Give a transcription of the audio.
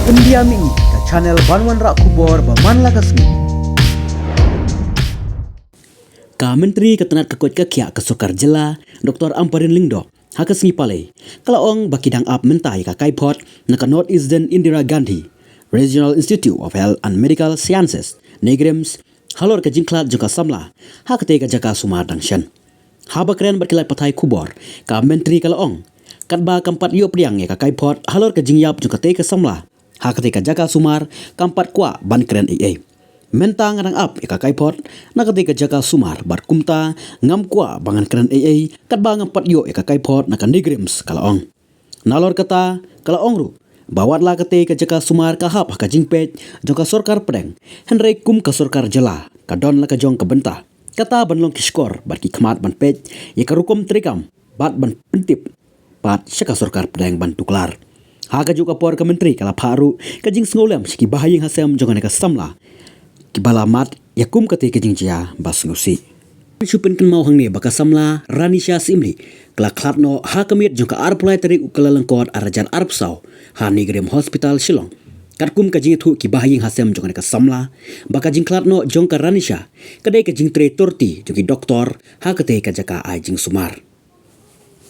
Pendiami ke channel Banwan Rak Kubor Baman Lagasmi. Ka Menteri Ketenat Kekut Kekia Kesukar Jela Dr. Amparin Lingdo hakas ngipale kalaong bakidang ap mentai ka kaipot na ka North Eastern Indira Gandhi Regional Institute of Health and Medical Sciences Negrims halor ka jingklat juga samla hakate ka jaka sumar dangshan habakren berkilat patai kubor ka Menteri kalaong katba kampat yo priang ka kaipot halor ka jingyap juga te ka samla hakate ka jaka sumar kampat kwa ban kren AA Mentang ngarang ap ika kaipot nakati ka jaka sumar bar kumta ngam kwa bangan keren AA kat bang empat yo ika kaipot nakan digrims kalaong. Nalor kata kalaong ru bawat la kate ka jaka sumar ka hap ka jingpet joka sorkar pedeng Henry kum ka sorkar jela ka don la ka jong ka benta kata banlong kiskor bar ki khmat ban pet ya ka rukum trikam bat ban pentip bat syaka sorkar pedeng ban tuklar. Haka juga por ka menteri kala pharu ka jing sngolem siki bahaying hasem jonga ka samla kibalamat yakum kate kejingjia basnusi supin kan mau hangne baka samla ranisha simli kala klatno hakamit jongka arpulai tari ukalalangkot arajan arpsau ha nigrem hospital shillong katkum kajing thu kibahing hasem jonga ka samla baka jing klatno jongka ranisha kadai kajing tre torti jongi doktor ha kate kajaka ai jing sumar